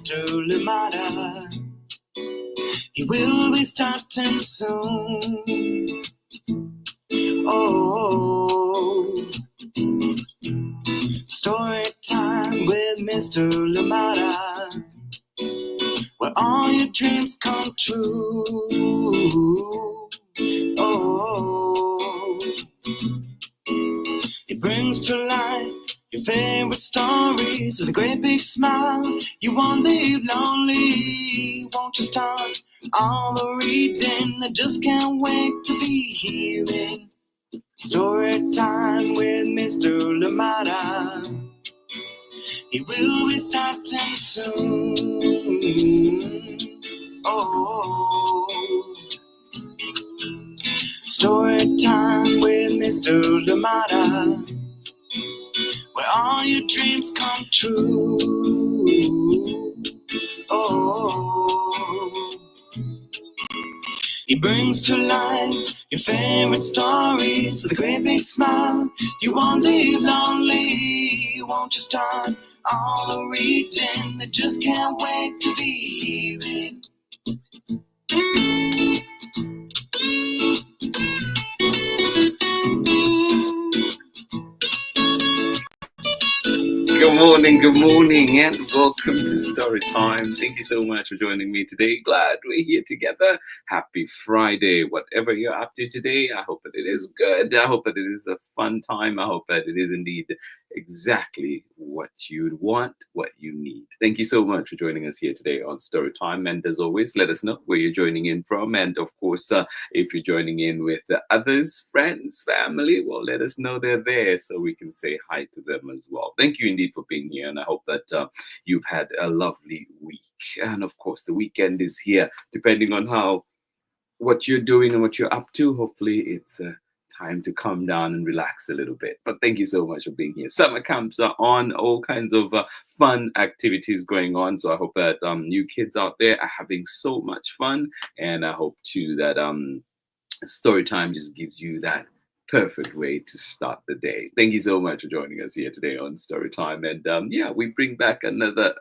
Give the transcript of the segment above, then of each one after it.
Mr. Limata. He will be starting soon. Oh, story time with Mr. Limata, where all your dreams come true. Oh, he brings to life your favorite stories with a great big smile. You won't live lonely, won't you start all the reading? I just can't wait to be hearing story time with Mr. Limata. He will be starting soon. Oh, story time with Mr. Limata, where all your dreams come true. Oh, he brings to life your favorite stories with a great big smile. You won't live lonely, won't you start all the reading? I just can't wait to be hearing. Good morning, and welcome to Story Time. Thank you so much for joining me today. Glad we're here together. Happy Friday. Whatever you're up to today, I hope that it is good. I hope that it is a fun time. I hope that it is indeed exactly what you'd want, what you need. Thank you so much for joining us here today on Story Time. And as always, let us know where you're joining in from. And of course, if you're joining in with others, friends, family, well, let us know they're there so we can say hi to them as well. Thank you indeed for being here. And I hope that you've had a lovely week. And of course, the weekend is here, depending on what you're doing and what you're up to. Hopefully it's time to calm down and relax a little bit. But thank you so much for being here. Summer camps are on, all kinds of fun activities going on. So I hope that you kids out there are having so much fun. And I hope too that story time just gives you that perfect way to start the day. Thank you so much for joining us here today on Storytime. And we bring back another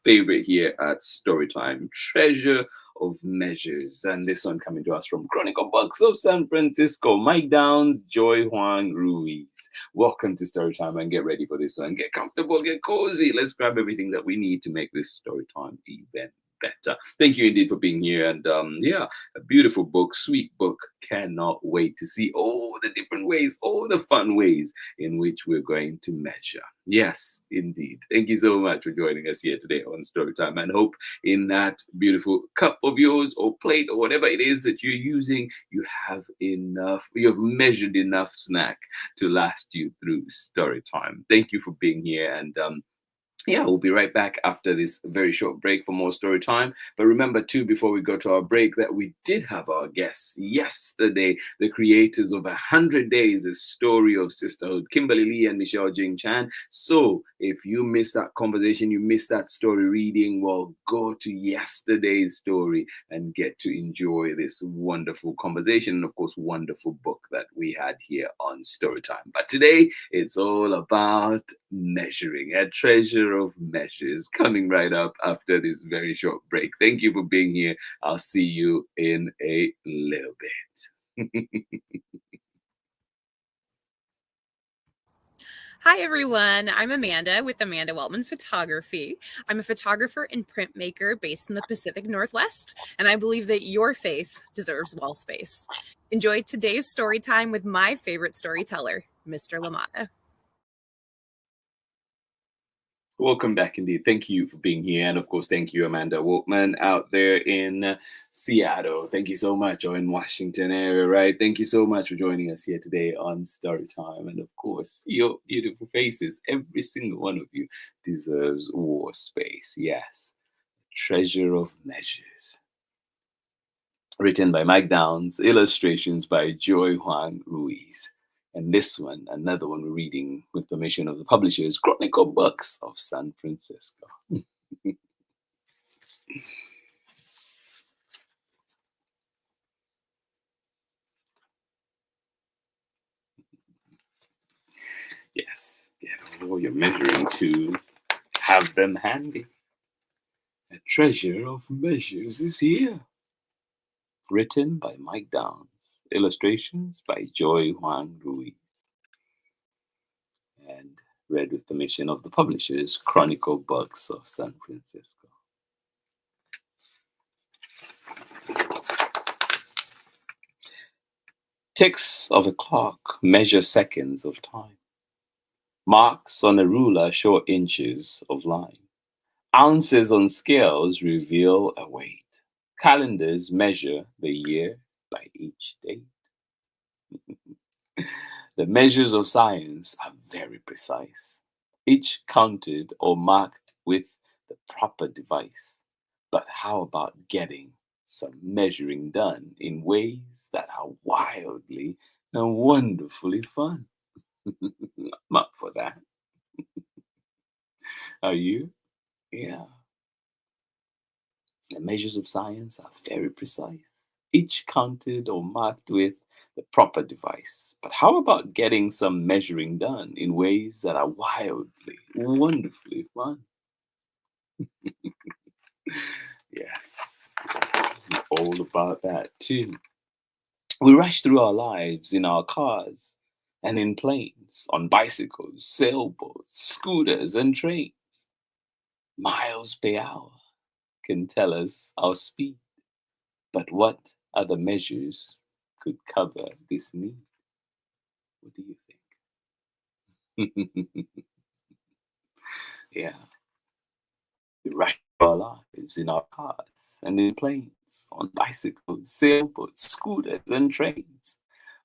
favorite here at Storytime, Treasure of Measures. And this one coming to us from Chronicle Books of San Francisco, Mike Downs, Joy Huang Ruiz. Welcome to Storytime, and get ready for this one. Get comfortable, get cozy. Let's grab everything that we need to make this Storytime event better. Thank you indeed for being here. And a beautiful book, sweet book. Cannot wait to see all the different ways, all the fun ways in which we're going to measure. Yes, indeed. Thank you so much for joining us here today on Storytime, and hope in that beautiful cup of yours or plate or whatever it is that you're using, you have measured enough snack to last you through Storytime. Thank you for being here. And we'll be right back after this very short break for more story time. But remember, too, before we go to our break, that we did have our guests yesterday, the creators of 100 Days, a story of sisterhood, Kimberly Lee and Michelle Jing Chan. So if you missed that conversation, you missed that story reading, well, go to yesterday's story and get to enjoy this wonderful conversation and, of course, wonderful book that we had here on Storytime. But today, it's all about measuring, a treasure of measures, coming right up after this very short break. Thank you for being here. I'll see you in a little bit. Hi, everyone. I'm Amanda with Amanda Weltman Photography. I'm a photographer and printmaker based in the Pacific Northwest, and I believe that your face deserves wall space. Enjoy today's story time with my favorite storyteller, Mr. Limata. Welcome back indeed. Thank you for being here. And of course, thank you, Amanda Woltman out there in Seattle. Thank you so much, or in Washington area, right? Thank you so much for joining us here today on Storytime. And of course, your beautiful faces, every single one of you deserves war space. Yes, Treasure of Measures. Written by Mike Downs, illustrations by Joy Huang Ruiz. And this one, another one we're reading with permission of the publishers, Chronicle Books of San Francisco. Yes, get all your measuring tools. Have them handy. A treasure of measures is here. Written by Mike Downs. Illustrations by Joy Huang Ruiz. And read with permission of the publishers, Chronicle Books of San Francisco. Ticks of a clock measure seconds of time. Marks on a ruler show inches of line. Ounces on scales reveal a weight. Calendars measure the year by each date. The measures of science are very precise, each counted or marked with the proper device. But how about getting some measuring done in ways that are wildly and wonderfully fun? I'm up for that. Are you? Yeah. The measures of science are very precise, each counted or marked with the proper device. But how about getting some measuring done in ways that are wildly, wonderfully fun? Yes, I'm all about that too. We rush through our lives in our cars and in planes, on bicycles, sailboats, scooters, and trains. Miles per hour can tell us our speed, but what other measures could cover this need? What do you think? Yeah, we rush through our lives in our cars and in planes, on bicycles, sailboats, scooters, and trains.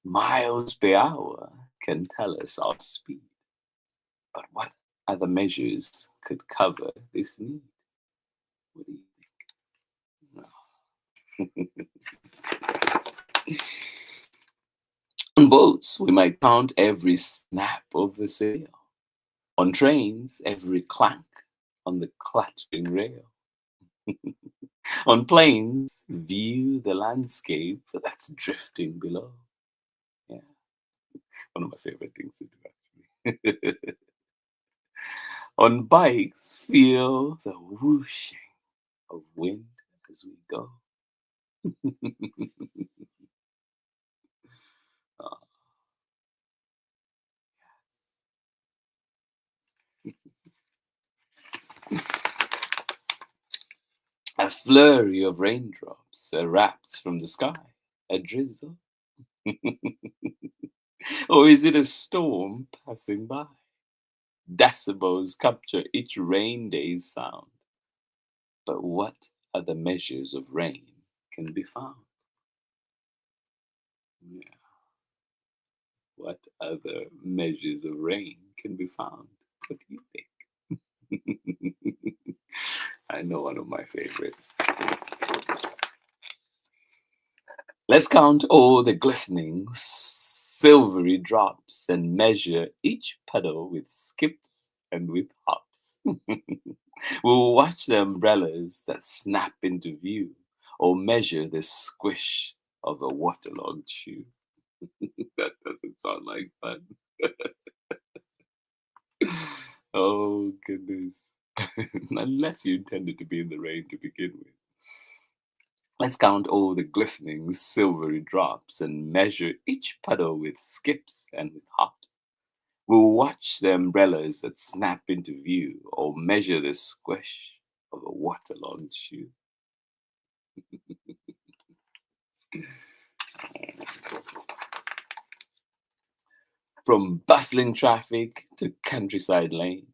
Miles per hour can tell us our speed, but what other measures could cover this need? What do you think? On boats, we might count every snap of the sail. On trains, every clank on the clattering rail. On planes, view the landscape that's drifting below. Yeah, one of my favorite things to do, actually. On bikes, feel the whooshing of wind as we go. Oh, a flurry of raindrops erupts from the sky, a drizzle. Or is it a storm passing by? Decibels capture each rain day's sound. But what other measures of rain can be found? Yeah. What other measures of rain can be found? What do you think? I know one of my favorites. Let's count all the glistening, silvery drops and measure each puddle with skips and with hops. We'll watch the umbrellas that snap into view or measure the squish of a waterlogged shoe. That doesn't sound like fun. Oh, goodness. Unless you intended to be in the rain to begin with. Let's count all the glistening silvery drops and measure each puddle with skips and with hops. We'll watch the umbrellas that snap into view or measure the squish of a waterlogged shoe. From bustling traffic to countryside lanes,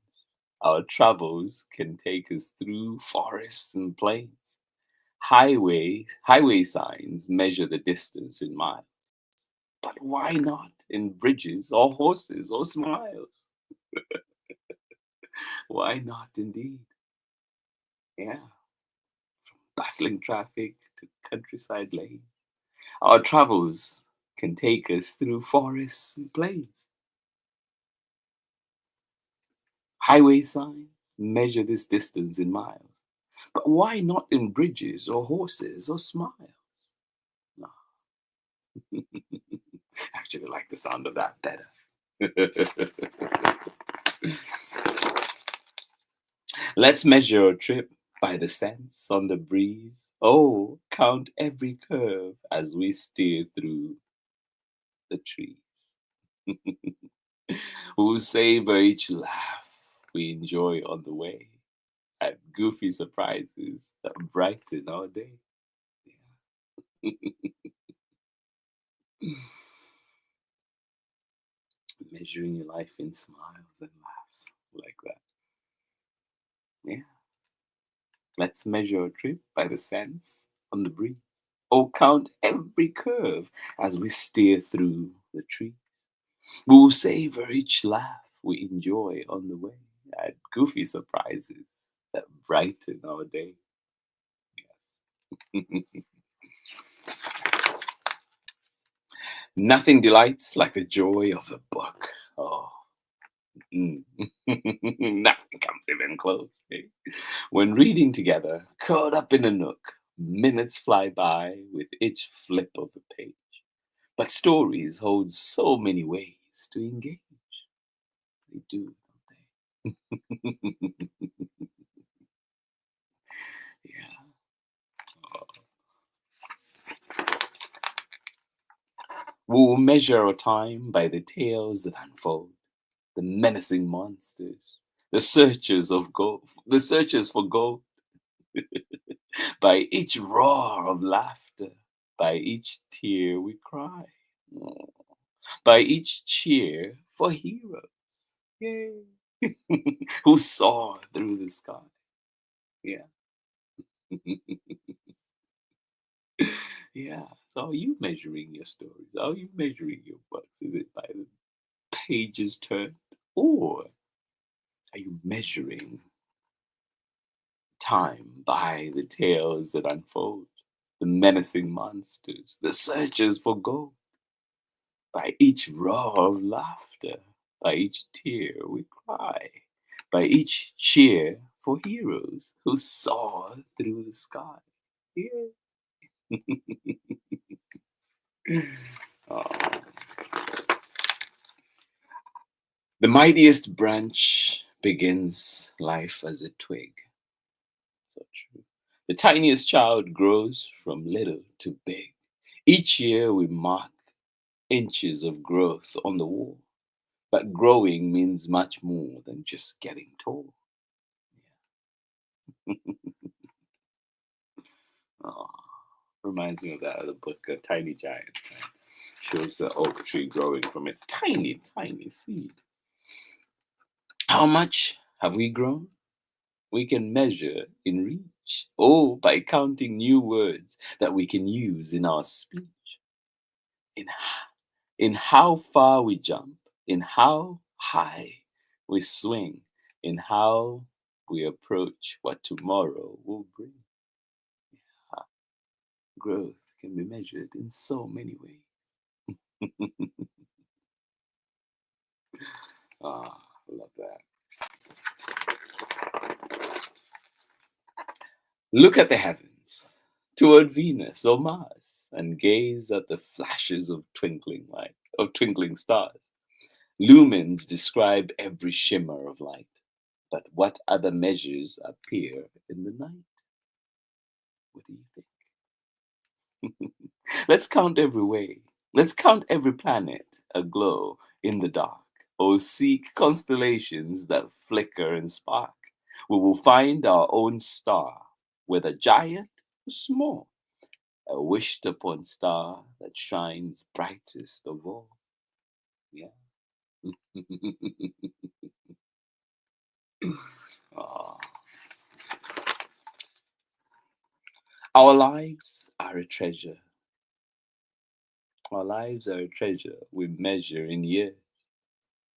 our travels can take us through forests and plains. Highway signs measure the distance in miles. But why not in bridges or horses or smiles? Why not indeed? Yeah, bustling traffic to countryside lanes. Our travels can take us through forests and plains. Highway signs measure this distance in miles. But why not in bridges or horses or smiles? No. I actually like the sound of that better. Let's measure a trip by the scents on the breeze. Oh, count every curve as we steer through the trees. We'll savor each laugh we enjoy on the way, at goofy surprises that brighten our day. Measuring your life in smiles and laughs like that. Yeah. Let's measure a trip by the scents on the breeze. Oh, count every curve as we steer through the trees. We'll savor each laugh we enjoy on the way, at goofy surprises that brighten our day. Yes. Nothing delights like the joy of a book. Oh, nothing comes even close. Eh? When reading together, curled up in a nook, minutes fly by with each flip of a page. But stories hold so many ways to engage. They do, don't they? Yeah. We'll measure our time by the tales that unfold, the menacing monsters, the searchers for gold, by each roar of laughter, by each tear we cry, oh, by each cheer for heroes, yay, who soar through the sky. Yeah. Yeah. So are you measuring your stories? Are you measuring your books? Is it by the pages turned? Or are you measuring time by the tales that unfold? The menacing monsters, the searchers for gold, by each roar of laughter, by each tear we cry, by each cheer for heroes who soar through the sky. Yeah. Oh. The mightiest branch begins life as a twig. So true. The tiniest child grows from little to big. Each year we mark inches of growth on the wall. But growing means much more than just getting tall. Oh, reminds me of that other book, A Tiny Giant. Right? Shows the oak tree growing from a tiny, tiny seed. How much have we grown? We can measure in reach. Oh, by counting new words that we can use in our speech. In, in how far we jump, in how high we swing, in how we approach what tomorrow will bring. Growth can be measured in so many ways. Ah, I love that. Look at the heavens, toward Venus or Mars, and gaze at the flashes of twinkling stars. Lumens describe every shimmer of light, but what other measures appear in the night? What do you think? Let's count every way. Let's count every planet aglow in the dark, or seek constellations that flicker and spark. We will find our own star, whether giant or small, a wished upon star that shines brightest of all. Yeah. Ah. Our lives are a treasure. Our lives are a treasure we measure in years.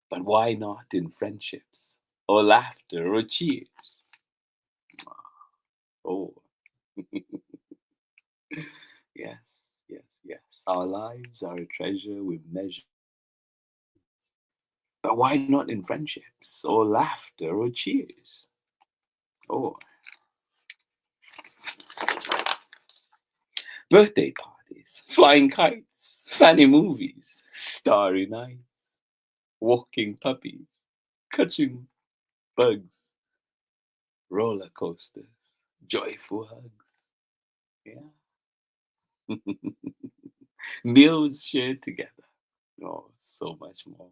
But why not in friendships, or laughter, or cheers? Oh, yes, yes, yes. Our lives are a treasure we measure. But why not in friendships, or laughter, or cheers? Oh, birthday parties, flying kites, funny movies, starry nights, walking puppies, catching bugs, roller coasters, joyful hugs. Yeah. Meals shared together. Oh, so much more.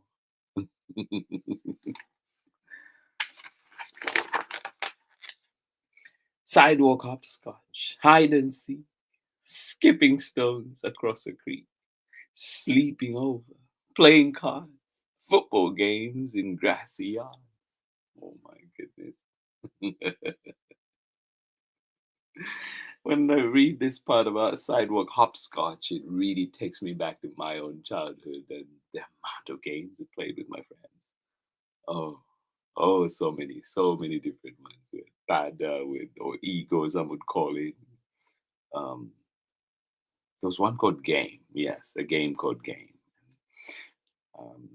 Sidewalk hopscotch, hide and seek, skipping stones across a creek, sleeping over, playing cards, football games in grassy yards. Oh my goodness. When I read this part about sidewalk hopscotch, it really takes me back to my own childhood and the amount of games I played with my friends. Oh, oh, so many different ones with Pada, with or ego, some would call it. Um, there was one called Game. Yes, a game called Game.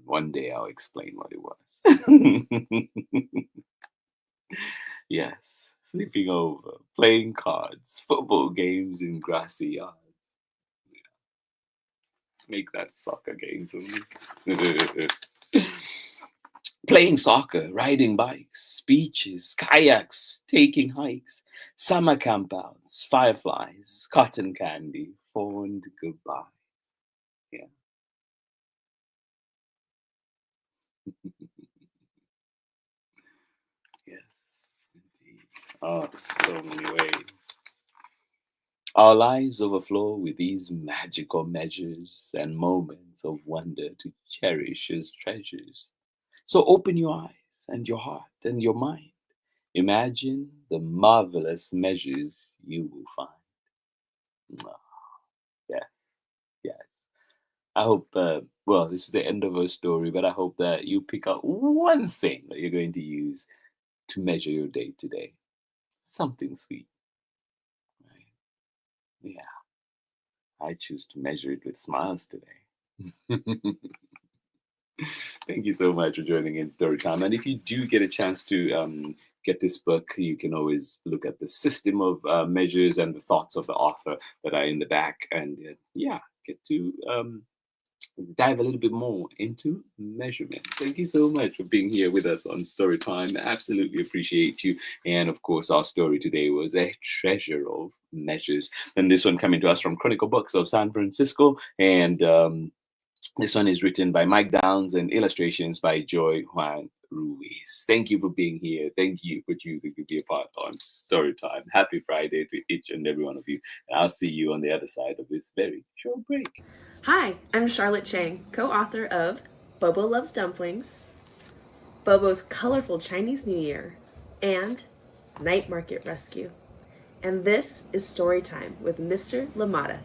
One day I'll explain what it was. Yes, sleeping over, playing cards, football games in grassy yards. Make that soccer games for me. Playing soccer, riding bikes, beaches, kayaks, taking hikes, summer campouts, fireflies, cotton candy, fond goodbye. Yeah. Yes, indeed. Oh, so many ways. Our lives overflow with these magical measures and moments of wonder to cherish as treasures. So open your eyes and your heart and your mind. Imagine the marvelous measures you will find. Ah, yes, yes. I hope, well, this is the end of our story, but I hope that you pick out one thing that you're going to use to measure your day today. Something sweet, right? Yeah, I choose to measure it with smiles today. Thank you so much for joining in Storytime. And if you do get a chance to get this book, you can always look at the system of measures and the thoughts of the author that are in the back, and yeah, get to dive a little bit more into measurement. Thank you so much for being here with us on Storytime. Absolutely appreciate you. And of course, our story today was a treasure of measures. And this one coming to us from Chronicle Books of San Francisco. And this one is written by Mike Downs and illustrations by Joy Juan Ruiz. Thank you for being here. Thank you for choosing to be a part on Storytime. Happy Friday to each and every one of you. And I'll see you on the other side of this very short break. Hi, I'm Charlotte Chang, co-author of Bobo Loves Dumplings, Bobo's Colorful Chinese New Year, and Night Market Rescue. And this is Storytime with Mr. Limata.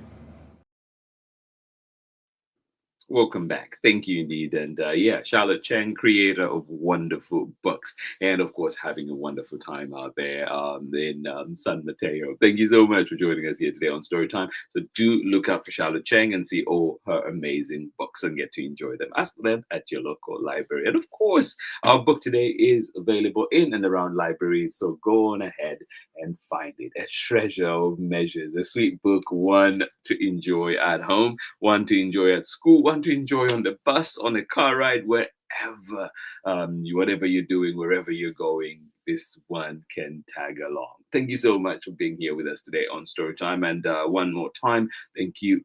Welcome back. Thank you indeed. And yeah, Charlotte Chang, creator of wonderful books, and of course, having a wonderful time out there in San Mateo. Thank you so much for joining us here today on Storytime. So do look out for Charlotte Chang and see all her amazing books and get to enjoy them. Ask them at your local library. And of course, our book today is available in and around libraries. So go on ahead and find it. A treasure of measures, a sweet book, one to enjoy at home, one to enjoy at school, one to enjoy on the bus, on a car ride, wherever, whatever you're doing, wherever you're going, this one can tag along. Thank you so much for being here with us today on Storytime. And one more time, thank you,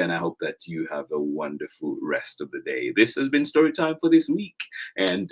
and I hope that you have a wonderful rest of the day. This has been Storytime for this week, and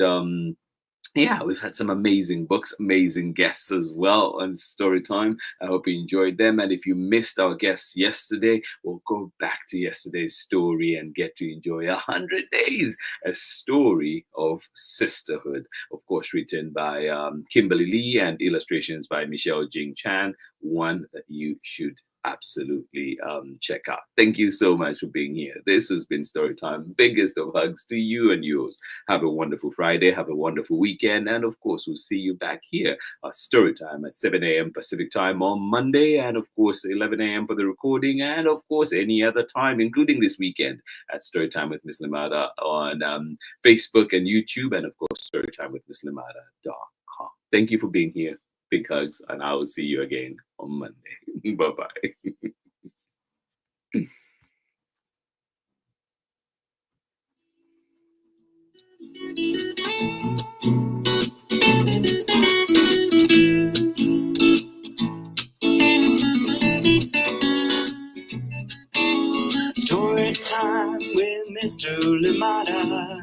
yeah, we've had some amazing books, amazing guests as well on Storytime. I hope you enjoyed them. And if you missed our guests yesterday, we'll go back to yesterday's story and get to enjoy 100 Days, a story of sisterhood. Of course, written by Kimberly Lee and illustrations by Michelle Jing Chan. One that you should absolutely check out. Thank you so much for being here. This has been Storytime. Biggest of hugs to you and yours. Have a wonderful Friday. Have a wonderful weekend. And of course, we'll see you back here at Storytime at 7 a.m. Pacific time on Monday. And of course, 11 a.m. for the recording. And of course, any other time, including this weekend at Storytime with Miss Limata on Facebook and YouTube. And of course, StorytimeWithMissLimata.com. Thank you for being here. Big hugs. And I will see you again on Monday. Bye-bye. Mr. Limata.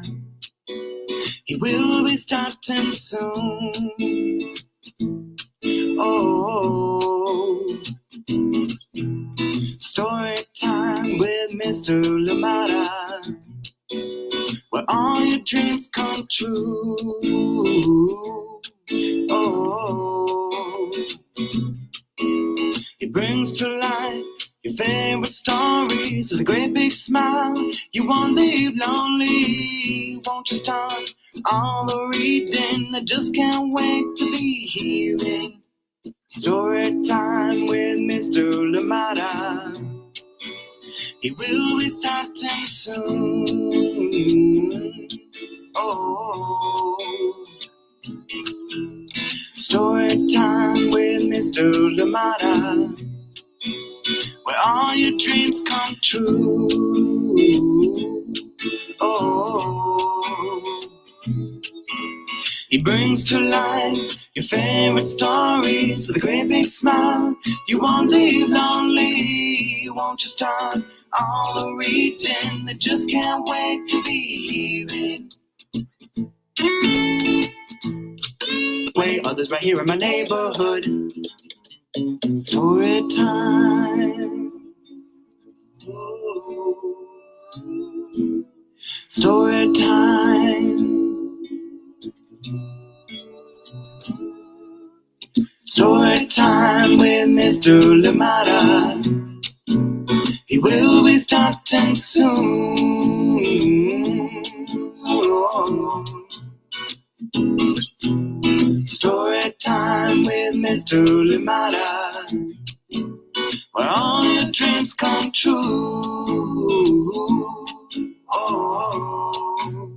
He will be starting soon. Oh, story time with Mr. Limata, where all your dreams come true. Oh, he brings to life your favorite stories with a great big smile. You won't leave lonely, won't you start all the reading? I just can't wait to be hearing story time with Mr. Limata. He will be starting soon. Oh, story time with Mr. Limata, where all your dreams come true. Oh, he brings to life your favorite stories with a great big smile. You won't leave lonely, won't you start all the reading? I just can't wait to be hearing. Way others right here in my neighborhood. Story time. Story time. Story time with Mr. Limata. He will be starting soon. Oh. Story time with Mr. Limata, where all your dreams come true. Oh,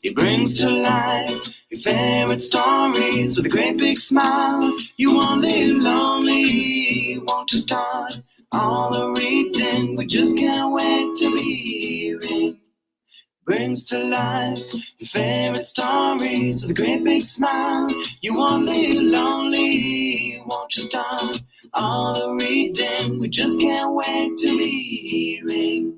he brings to life your favorite stories with a great big smile. You won't live lonely, won't you start all the reading? We just can't wait to be hearing. Brings to life your favorite stories with a great big smile. You won't live lonely, won't you start all the reading? We just can't wait to be hearing.